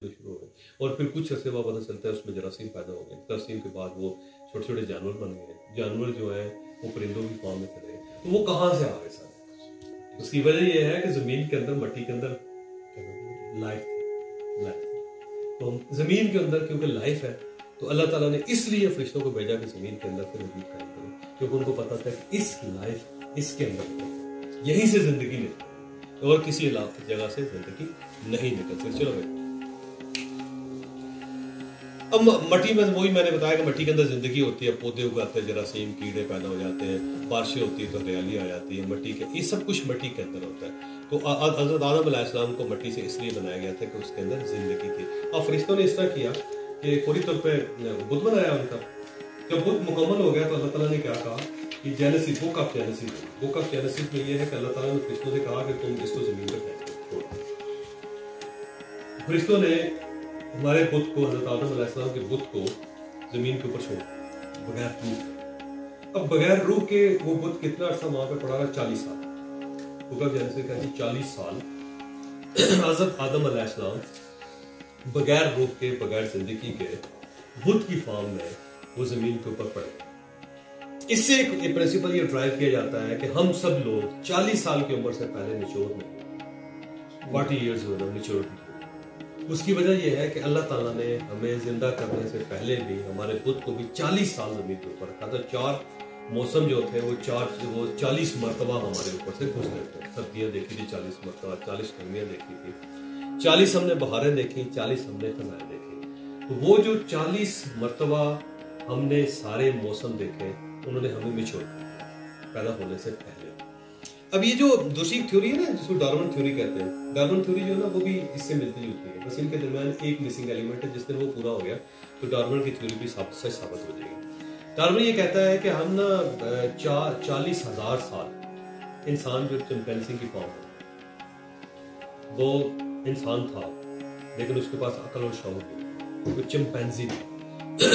शुरू हो गए। और फिर कुछ अर्से बाद पता चलता है उसमें जरासीम पैदा हो गए। जरासीम के बाद वो छोटे छोटे जानवर बन गए। जानवर जो है वो परिंदों की फॉर्म में चले गए। तो वो कहाँ से आ गए सारे? उसकी वजह ये है कि जमीन के अंदर, मट्टी के अंदर लाइफ थी। तो जमीन के अंदर क्योंकि लाइफ है तो अल्लाह ताला ने इसलिए फरिश्तों को भेजा कि जमीन के अंदर फिर वजूद कायम करें, क्योंकि उनको पता था कि इस लाइफ इसके अंदर यहीं से जिंदगी निकलती और किसी जगह से जिंदगी नहीं निकलती। चलो भाई, अब मट्टी में वही मैंने बताया कि मट्टी के अंदर जिंदगी होती है, पौधे उगाते हैं, जरासीम कीड़े पैदा हो जाते हैं, बारिशें होती है तो हरियाली आ जाती है मट्टी के, ये सब कुछ मट्टी के अंदर होता है। तो हज़रत आदम अलैहिस्सलाम को मट्टी से इसलिए बनाया गया था कि उसके अंदर जिंदगी थी। अब फरिश्तों ने इस तरह किया कि फौरी तौर पर बुत बनाया उनका। जब बुत मुकम्मल हो गया तो अल्लाह ताला ने क्या कहा कि जेनेसिस, बुक ऑफ जेनेसिस में ये है कि अल्लाह ताला ने फरिश्तों से कहा कि तुम इसको जमीन पर फेंक दो। फरिश्तों ने हमारे बुत को, हज़रत आदम अलैहिस्सलाम के बुत को जमीन के ऊपर छोड़ बगैर रूह। अब बगैर रूह के वो बुत कितना अर्सा वहां पे पड़ा रहा? 40 साल। जैसे कहती 40 साल हज़रत आदम अलैहिस्सलाम बगैर रूह के, बगैर जिंदगी के बुत की फॉर्म में वो जमीन के ऊपर पड़े। इससे एक प्रिंसिपल ये ड्राइव किया जाता है कि हम सब लोग 40 साल की उम्र से पहले मैच्योर नहीं, 40 इयर्स हो गए मैच्योरिटी। उसकी वजह यह है कि अल्लाह ताला ने हमें जिंदा करने से पहले भी हमारे बुत को भी 40 साल जमीन के ऊपर रखा था। 4 मौसम जो थे वो 40 मरतबा हमारे ऊपर से गुजरे थे। सर्दियाँ देखी थी 40 मरतबा, 40 गर्मियाँ देखी थी, 40 हमने बहारें देखी, 40 हमने खजाएं देखी। तो वो जो 40 मरतबा हमने सारे मौसम देखे, उन्होंने हमें मैच्योर पैदा होने से पहले। अब ये जो दूसरी थ्योरी है ना जिसको डार्विन थ्योरी कहते हैं, डार्विन थ्योरी जो है ना वो भी इससे मिलती जुलती है, बस इनके दरमियान एक मिसिंग एलिमेंट है। जिस दिन वो पूरा हो गया तो डार्विन की थ्योरी भी सच साबित हो जाएगी। डार्विन ये कहता है कि हम ना 40,000 साल इंसान जो चिंपैंजी की फॉर्म है वो इंसान था, लेकिन उसके पास अकल और शौक नहीं, वो चिंपैंजी थी।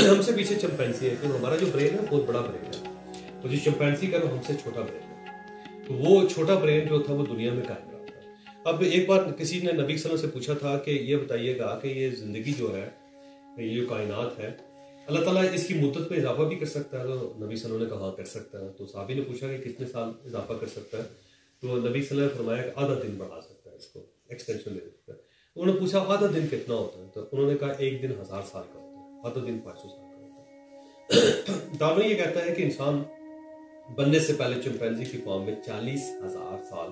हमसे पीछे चिंपैंजी है क्योंकि हमारा जो ब्रेन है बहुत बड़ा ब्रेन है, तो जो चिंपैंजी का हमसे छोटा ब्रेन है, तो वो छोटा ब्रेन जो था वो दुनिया में कायम रहा था। अब एक बार किसी ने नबी सल्लल्लाहु अलैहि वसल्लम से पूछा था कि ये बताइएगा कि ये जिंदगी जो है, ये कायनात है, अल्लाह ताला इसकी मुद्दत में इजाफा भी कर सकता है? तो नबी सल्लल्लाहु अलैहि वसल्लम ने कहा कर सकता है। तो साहबी ने पूछा कि कितने साल इजाफा कर सकता है? तो नबी सल्लल्लाहु अलैहि वसल्लम ने फरमाया कि आधा दिन बढ़ा सकता है, इसको एक्सटेंशन दे सकता है। उन्होंने पूछा आधा दिन कितना होता है? तो उन्होंने कहा एक दिन 1000 साल का होता है, आधा दिन 500 साल का होता है। डार्विन ये कहता है कि इंसान बनने से पहले चिंपैंजी की फॉर्म में 40,000 साल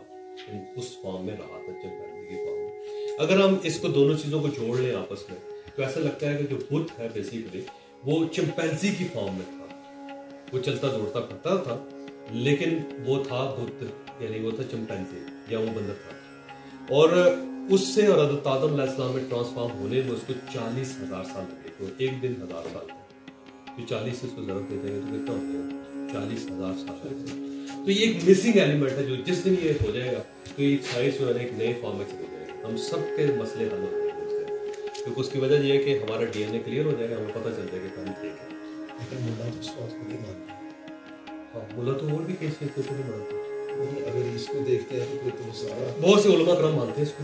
उस फॉर्म में रहा था, चिंपैंजी की फॉर्म में। अगर हम इसको दोनों चीजों को जोड़ लें आपस में तो ऐसा लगता है कि जो बुत है बेसिकली वो चिंपैंजी की फॉर्म में था। वो चलता दौड़ता फिरता था, लेकिन वो था बुत, यानी वो था चिंपैंजी या वो बंदर था। और उससे और हज़रत आदम अलैहिस्सलाम में ट्रांसफॉर्म होने में उसको 40,000 साल लगे। तो एक दिन 1000 साल तो 40 से उसको जरूरत देते हैं तो कितना हो गया? 40,000 साल। तो ये एक मिसिंग एलिमेंट है जो जिस दिन ये हो जाएगा तो ये साइंस जो है एक नए फॉर्म में चले जाएगा, हम सबके मसले हल हो जाएंगे। क्योंकि उसकी वजह ये है कि हमारा डीएनए क्लियर हो जाएगा, हमें पता चल जाएगा कि हम ठीक है। लेकिन मुल्ला तो इस बात को नहीं मानता। हाँ, मुल्ला तो और भी कई चीज़ को नहीं मानता। अगर इसको देखते हैं तो फिर तो सारा बहुत से उलमा करम मानते हैं इसको।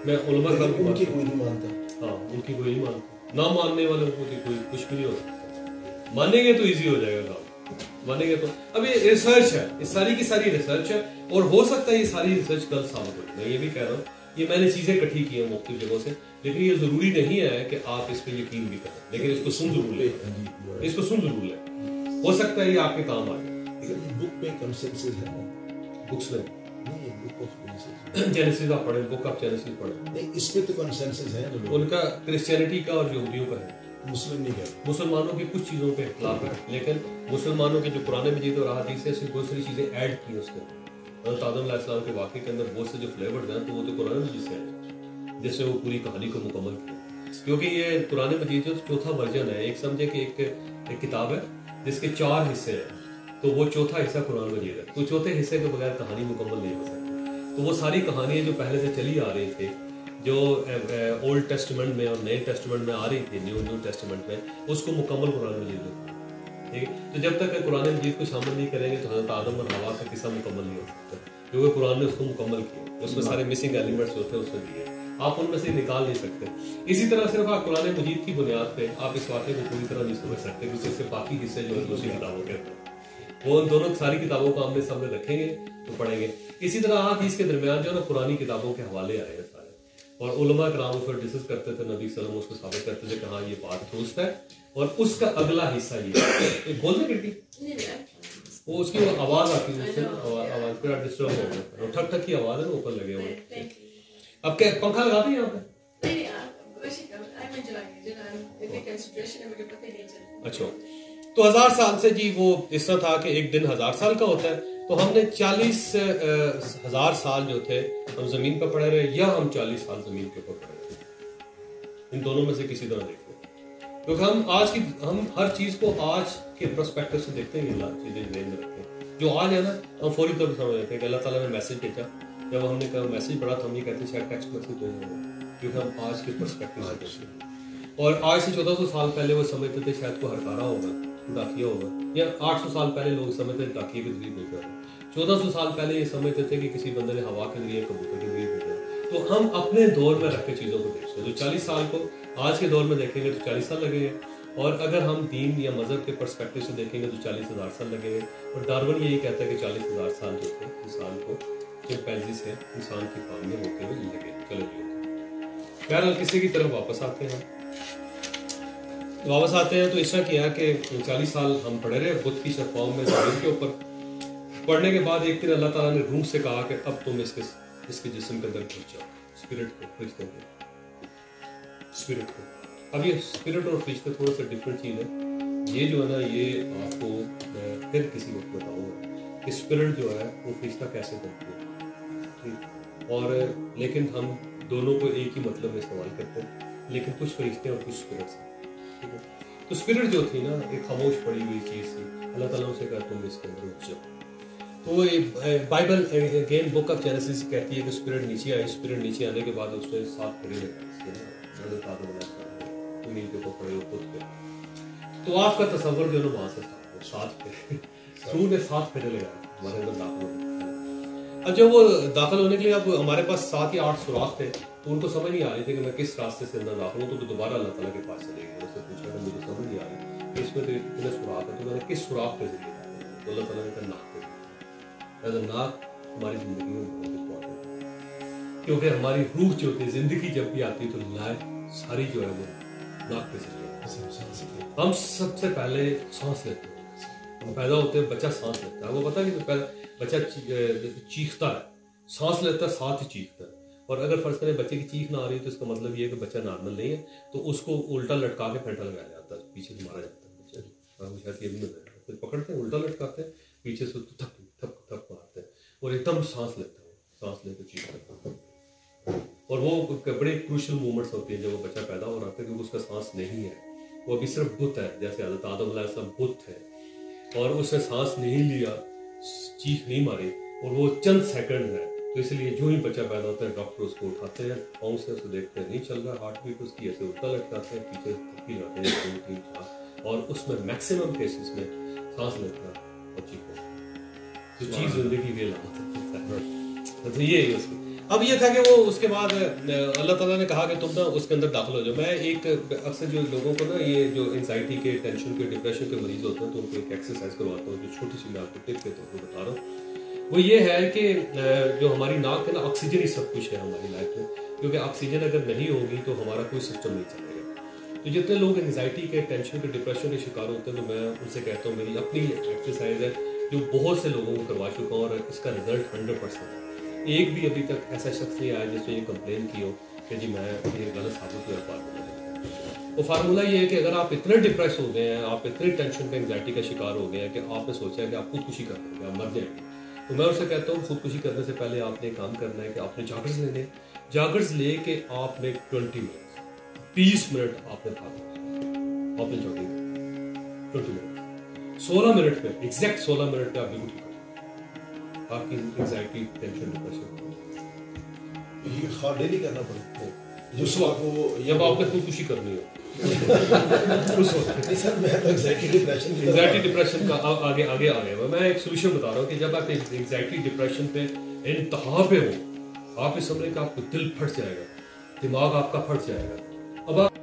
मैं उलमा करम उनकी कोई नहीं मानता। हाँ, उनकी कोई नहीं मानता। ना मानने वालों को कोई कुछ भी नहीं हो सकता। मानेंगे तो इजी हो जाएगा काम, मानेंगे तो। अब ये रिसर्च है, ये सारी की सारी रिसर्च है, और हो सकता है ये सारी रिसर्च कल साबित हो। मैं ये भी कह रहा हूँ, ये मैंने चीजें इकट्ठी की हैं मुख्तलिफ जगहों से, लेकिन ये जरूरी नहीं है कि आप इस पर यकीन भी करें, लेकिन इसको सुन जरूर लें, इसको सुन जरूर लें। हो सकता है ये आपके काम आ जाए। बुक में कंसेंसस है ना, बुक्स में नहीं, बुक ऑफ जेनेसिस आप पढ़े, बुक ऑफ जेनेसिस पढ़े, नहीं, इसमें तो कंसेंसस है ना। उनका क्रिश्चियनिटी का और यहूदियों का है, मुस्लिम नहीं कहते। मुसलमानों की कुछ चीजों पे इख्तिलाफ है, लेकिन मुसलमानों के जो कुरान मजीद और अहादीस है उसमें बहुत सारी चीजें ऐड की उसके अंदर। आदम अलैहिस्सलाम के वाक़े के अंदर बहुत से जो फ्लेवर्स हैं तो वो तो कुरान मजीद से है, जिससे वो पूरी कहानी को मुकम्मल किया। क्योंकि ये कुरान मजीद जो चौथा वर्जन है, एक समझे कि एक किताब है जिसके 4 हिस्से हैं, तो वो चौथा हिस्सा कुरान मजीद है। तो चौथे हिस्से के बगैर कहानी मुकम्मल नहीं हो सकती। तो वो सारी कहानियाँ जो पहले से चली आ रही थी, जो ओल्ड टेस्टमेंट में और नए टेस्टमेंट में आ रही थी, न्यू टेस्टमेंट में, उसको मुकम्मल कुरान मजीद में, ठीक है। तो जब तक कुरान मजीद को शामिल नहीं करेंगे तो हज़रत आदम और हवा का किस्सा मुकम्मल नहीं हो सकता, क्योंकि कुरान ने उसको मुकम्मल किया, उसमें सारे मिसिंग एलिमेंट्स होते हैं उसमें दिए। आप उनमें से निकाल नहीं सकते। इसी तरह सिर्फ आप कुरान मजीद की बुनियाद पे आप इस वाक़े को पूरी तरह नहीं समझ सकते, क्योंकि इससे बाकी हिस्से जो है दूसरी किताबों के अंदर वो उन दोनों सारी किताबों को हमने सामने रखेंगे तो पढ़ेंगे। इसी तरह हदीस के दरमियान जो है ना पुरानी किताबों के हवाले आए हैं सारे, और उलमा कराम उस पर डिस्कस करते थे, नबी सल्लल्लाहु अलैहि वसल्लम उसको साबित करते थे कि हाँ ये बात दुरुस्त है, और उसका अगला हिस्सा ये बोल दे बेटी वो उसकी आवाज आती है, उससे आवाज पूरा डिस्टर्ब हो गया, ठक ठक की आवाज है ना ऊपर लगे हुए। अब क्या पंखा लगाते हैं यहाँ पे? अच्छा, तो 1000 साल से जी वो इस तरह था कि एक दिन 1000 साल का होता है, तो हमने 40,000 साल जो थे हम जमीन पर पड़े रहे, या हम 40 साल जमीन के ऊपर पड़े रहे, इन दोनों में से किसी तरह देखते हैं, क्योंकि हम हर चीज को आज के पर्सपेक्टिव से देखते हैं, ये चीजें ध्यान में रखते हैं। जो आज है ना हम फौरी तौर पर समझ लेते हैं कि अल्लाह ताला ने मैसेज भेजा, जब हमने कहा मैसेज पढ़ा तो हम ये कहते हैं शायद टेक्स्ट मैसेज भेजा होगा, क्योंकि हम आज के पर्सपेक्टिव से देखते हैं। और आज से 1400 साल पहले वो समझते थे शायद को हरकारा होगा, डाकिया होगा, या 800 साल पहले लोग समझते थे डाकिए के जरिए भेजा है, 1400 साल पहले ये समझते थे कि किसी बंदे ने हवा के जरिए कबूतर के जरिए भेजा। तो हम अपने दौर में रख के चीजों को देखते हैं। जो 40 साल को आज के दौर में देखेंगे तो 40 साल लगेंगे, और अगर हम दीन या मजहब के पर्सपेक्टिव से देखेंगे तो 40,000 साल लगेंगे। और डार्विन यही कहता है कि 40,000 साल जो थे इंसान को चिंपैंजी से इंसान की फॉर्म में होते हुए लगे चले गए। बहरहाल किसी की तरफ वापस आते हैं तो इस तरह किया कि 40 साल हम पढ़े रहे बुद्ध की फॉर्म में जमीन के ऊपर। पढ़ने के बाद एक दिन अल्लाह ताला ने रूह से कहा कि अब तुम इसके जिस्म के अंदर घुस जाओ, स्पिरिट को, फरिश्तों को, स्पिरिट को। अब ये स्पिरिट और फरिश्ते थोड़ा सा डिफरेंट चीज़ है। ये जो है ना ये आपको मैं फिर किसी वक्त बताऊंगा कि स्पिरिट जो है वो फरिश्ता कैसे बनती है, और लेकिन हम दोनों को एक ही मतलब में इस्तेमाल करते हैं, लेकिन कुछ फरिश्ते और कुछ स्पिरिट्स हैं, ठीक है। तो स्पिरिट जो थी ना एक खामोश पड़ी हुई चीज़ थी, अल्लाह ताला उसे कहा तुम इसके अंदर घुस जाओ। तो Bible again book of genesis कहती है कि स्पिरिट नीचे आई, स्पिरिट नीचे आने के बाद उसने 7 फेरे लगाए नील के ऊपर पड़े खुद पे। तो आपका तस्वर जो है वहां से 7 फेरे सूर्य ने 7 फेरे लगाए हमारे अंदर दाखिल होने। अब जब वो दाखिल होने के लिए अब हमारे पास 7 या 8 सुराख थे, तो उनको समझ नहीं आ रही थी कि मैं किस रास्ते से अंदर दाखिल हूँ। तो दोबारा अल्लाह ताला के पास चले गए, उससे पूछा कि मुझे समझ नहीं आ रही इसमें तो इतने सुराख है, तो मैंने किस सुराख के जरिए तो अल्लाह ताला ने कहा नाक के जरिए। नाक हमारी जिंदगी में बहुत इंपॉर्टेंट है, क्योंकि हमारी रूह जो होती है जिंदगी जब भी आती है तो लाइफ सारी जो है वो नाक पे से हम सबसे पहले सांस लेते हैं। हम पैदा होते हैं, बच्चा सांस लेता है, वो पता है कि बच्चा चीखता है, सांस लेता है, साथ ही चीखता है। और अगर फर्ज करें बच्चे की चीख ना आ रही तो इसका मतलब ये है कि बच्चा नॉर्मल नहीं है, तो उसको उल्टा लटका के फेंटा लगाया जाता है, पीछे से मारा जाता है बच्चे। शायद ये भी फिर पकड़ते हैं, उल्टा लटकाते हैं, पीछे से थप थप थप मारते हैं, और एकदम सांस लेता है, सांस लेते चीखता है। और वो बड़े क्रूशल मूवमेंट्स होती हैं जब वो बच्चा पैदा हो रहा है, क्योंकि उसका सांस नहीं है, वो अभी सिर्फ बुत है, जैसे हज़रत आदम अलैहिस्सलाम बुत है, और उसने सांस नहीं लिया, चीख नहीं मारी, और वो चंद सेकंड है। तो इसलिए जो ही बच्चा पैदा होता है डॉक्टर उसको उठाते हैं, पाँव से उसे देखते हैं नहीं चल रहा, हार्ट बीट उसकी ऐसे उल्टा लटकाते हैं, पीछे थपकी जाते हैं 2 3 4, और उसमें मैक्सिमम केसेस में सांस लेता और चीखता, तो चीज जिंदगी की लामत। तो ये है उसकी। अब ये था कि वो उसके बाद अल्लाह ताला ने कहा कि तुम ना उसके अंदर दाखिल हो जाओ। मैं एक अक्सर जो लोगों को ना ये जो एंजाइटी के, टेंशन के, डिप्रेशन के मरीज होते हैं, तो उनको एक एक्सरसाइज करवाता हूँ, जो छोटी सी मैं आपको टिप के तौर पर बता रहा हूँ। वो ये है कि जो हमारी नाक है ना, ऑक्सीजन ही सब कुछ है हमारी लाइफ में, क्योंकि ऑक्सीजन अगर नहीं होगी तो हमारा कोई सिस्टम नहीं चलेगा। तो जितने लोग एंजाइटी के, टेंशन के, डिप्रेशन के शिकार होते हैं, तो मैं उनसे कहता हूँ, मेरी अपनी एक्सरसाइज है जो बहुत से लोगों को करवा चुका हूँ, और इसका रिजल्ट 100% है। एक भी अभी तक ऐसा शख्स नहीं आया जिसने ये कंप्लेन की हो कि जी मैं ये गलत साबित हुआ फार्मूला। वो फार्मूला ये है कि अगर आप इतने डिप्रेस हो गए हैं, आप इतने टेंशन का, एंजाइटी का शिकार हो गए हैं कि आपने सोचा है कि आप खुदकुशी कर देंगे, आप मर जाएंगे, तो मैं उससे कहता हूँ खुदकुशी करने से पहले आपने काम करना है कि आपने जागर्स लेने, जागर्स लेके आपने 20 मिनट आपने भागना, आपने जॉगिंग 20 मिनट, 16 मिनट में, एग्जैक्ट 16 मिनट में आप बिल्कुल आपकी एंजाइटी, टेंशन, डिप्रेशन ये खाद डेली करना पड़ता है जो सुबह को, जब आपने खुदकुशी करनी हो। नहीं सर, मैं तो एंजाइटी डिप्रेशन का आगे आ गया। मैं एक सोल्यूशन बता रहा हूँ कि जब आप एंजाइटी डिप्रेशन पे इंतहा पे हो, आप इस समय का आपको दिल फट जाएगा, दिमाग आपका फट जाएगा। अब आप